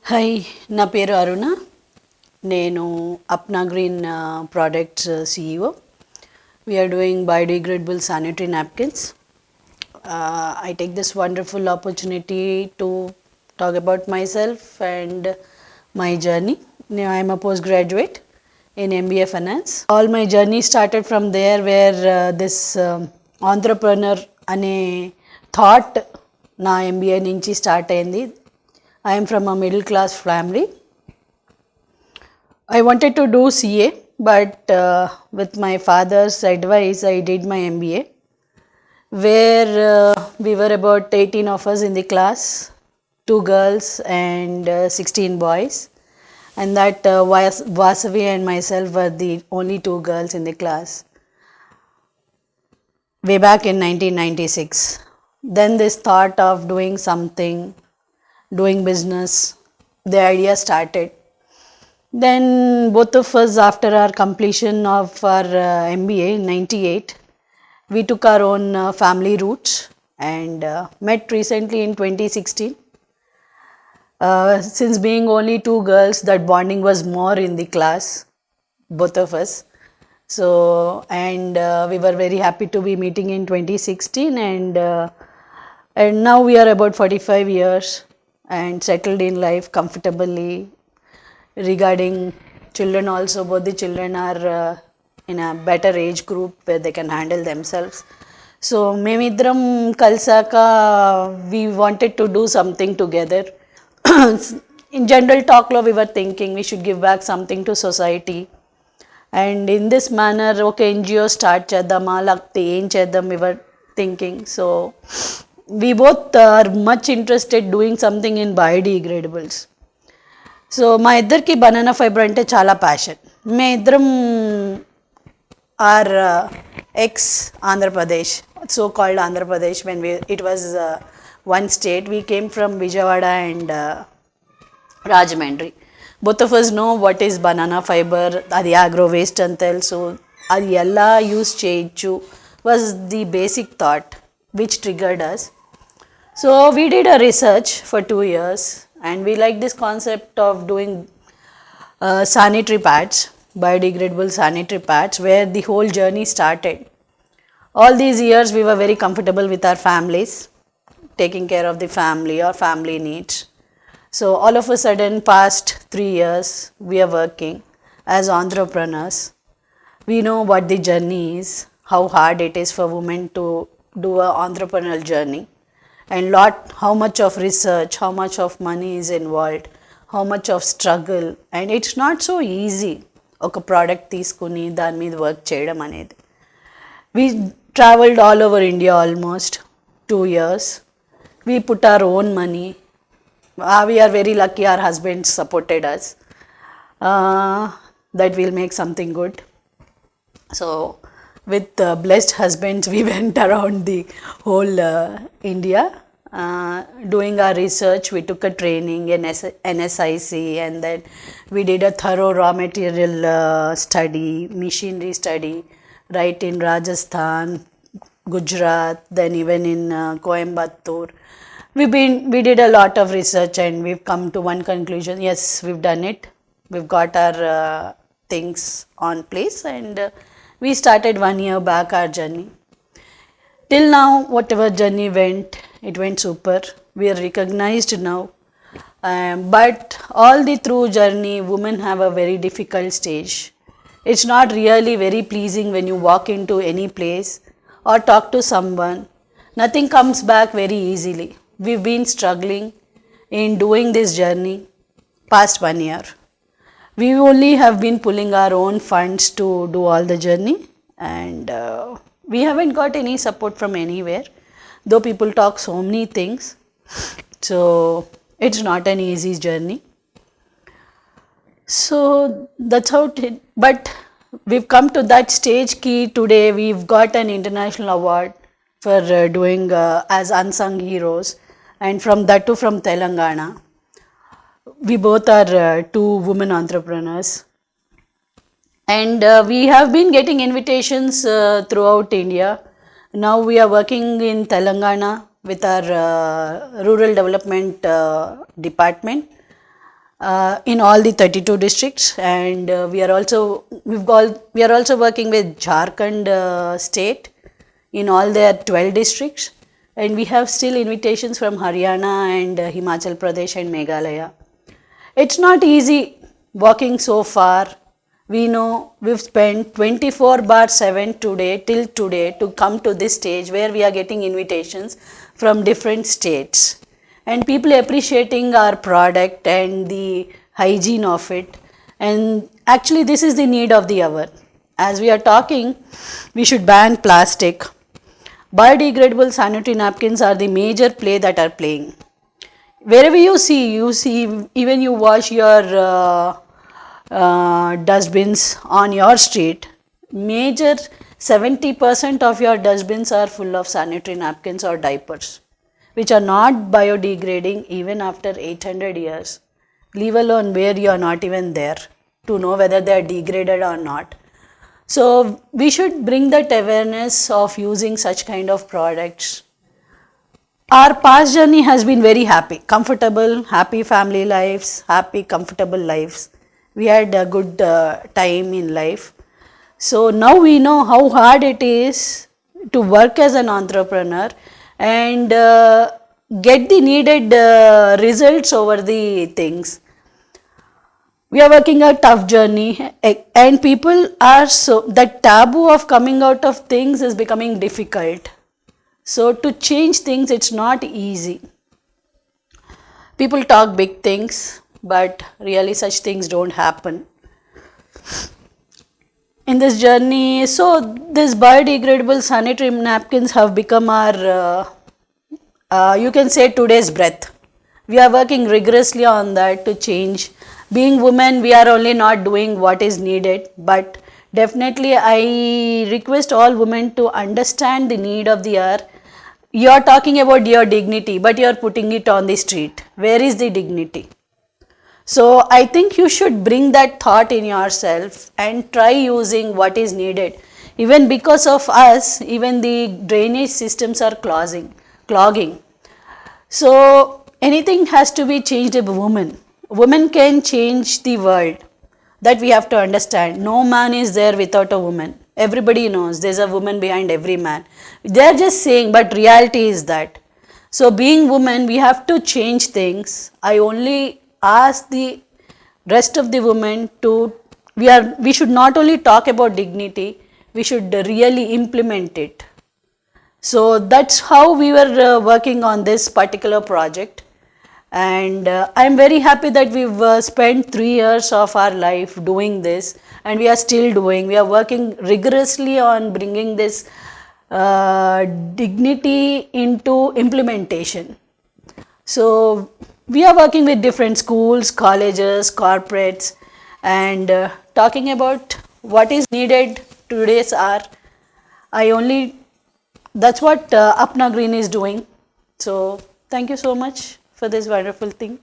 Hi, నా పేరు అరుణ. నేను Apna green products CEO. We are doing biodegradable sanitary napkins. I take this wonderful opportunity to talk about myself and my journey. Now, I am a postgraduate in MBA Finance. All my journey started from there, where this entrepreneur ane thought na MBA నుంచి start అయింది. I am from a middle class family. I wanted to do CA, but with my father's advice, I did my MBA, where we were about 18 of us in the class, 2 girls and 16 boys. And that Vasavi and myself were the only 2 girls in the class, way back in 1996. Then this thought of doing something, doing business, the idea started. Then both of us, after our completion of our MBA in 98, we took our own family routes and met recently in 2016. Since being only 2 girls, that bonding was more in the class, both of us. So, and we were very happy to be meeting in 2016, and now we are about 45 years and settled in life comfortably. Regarding children also, both the children are in a better age group where they can handle themselves. So మేమిద్దరం కలిసాక we wanted to do something together. In general talk lo we were thinking we should give back something to society, and in this manner okay NGO start చేద్దామా లేకపోతే ఏం చేద్దాం we were thinking. So we both are much interested doing something in biodegradables. So మా ఇద్దరికి banana fibre అంటే చాలా passion. మే ఇద్దరం are X Andhra Pradesh, so called Andhra Pradesh. When it was one state, we came from Vijayawada and Rajahmundry. Both of us know what is banana fibre, అది agro waste అని తెలుసు, అది ఎలా యూస్ చేయొచ్చు was the basic thought which triggered us. So we did a research for 2 years. And we like this concept of doing sanitary pads, biodegradable sanitary pads, where the whole journey started. All these years we were very comfortable with our families, taking care of the family or family needs. So all of a sudden, past 3 years, we are working as entrepreneurs. We know what the journey is, how hard it is for women to do an entrepreneurial journey, and how much of research, how much of money is involved, how much of struggle, and it's not so easy ఒక product తీసుకుని దాని మీద work చేయడం అనేది. We traveled all over India almost 2 years. We put our own money. We are very lucky our husbands supported us, that we'll make something good. So with blessed husbands, we went around the whole India doing our research. We took a training in NSIC, and then we did a thorough raw material study, machinery study, right in Rajasthan, Gujarat, then even in Coimbatore. We did a lot of research, and we've come to one conclusion: yes, we've done it. We've got our things on place, and we started 1 year back our journey. Till now, whatever journey went, it went super. We are recognized now. But all the through journey, women have a very difficult stage. It's not really very pleasing when you walk into any place or talk to someone. Nothing comes back very easily. We've been struggling in doing this journey past 1 year. We only have been pulling our own funds to do all the journey, and we haven't got any support from anywhere, though people talk so many things. So it's not an easy journey. So that's how but we've come to that stage key today. We've got an international award for doing as unsung heroes, and from that too from Telangana. We both are 2 women entrepreneurs, and we have been getting invitations throughout India. Now we are working in Telangana with our rural development department, in all the 32 districts, and we are also working with Jharkhand state in all their 12 districts, and we have still invitations from Haryana and Himachal Pradesh and Meghalaya. It's not easy walking so far. We know we've spent 24/7 till today to come to this stage where we are getting invitations from different states, and people appreciating our product and the hygiene of it. And actually, this is the need of the hour. As we are talking, we should ban plastic. Biodegradable sanitary napkins are the major play that are playing. Wherever you see, even you wash your dustbins on your street, major 70% of your dustbins are full of sanitary napkins or diapers, which are not biodegrading even after 800 years, leave alone where you are not even there to know whether they are degraded or not. So we should bring that awareness of using such kind of products. Our past journey has been very happy, comfortable, happy family lives, happy, comfortable lives. We had a good time in life. So now we know how hard it is to work as an entrepreneur and get the needed results over the things. We are working a tough journey, and people are so, that taboo of coming out of things is becoming difficult. So to change things, it's not easy. People talk big things, but really such things don't happen. In this journey, so these biodegradable sanitary napkins have become our, you can say, today's breath. We are working rigorously on that to change. Being women, we are only not doing what is needed, but definitely I request all women to understand the need of the hour. You are talking about your dignity, but you are putting it on the street. Where is the dignity? So I think you should bring that thought in yourself and try using what is needed. Even because of us, even the drainage systems are clogging. So anything has to be changed by women. Women can change the world. That we have to understand. No man is there without a woman. Everybody knows there's a woman behind every man. They're just saying, but reality is that. So being women, we have to change things. I only ask the rest of the women to, we should not only talk about dignity, we should really implement it. So that's how we were working on this particular project. And I'm very happy that we've spent 3 years of our life doing this, and we are still doing. We are working rigorously on bringing this dignity into implementation. So we are working with different schools, colleges, corporates, and talking about what is needed today's hour. That's what Apna Green is doing. So thank you so much for this wonderful thing.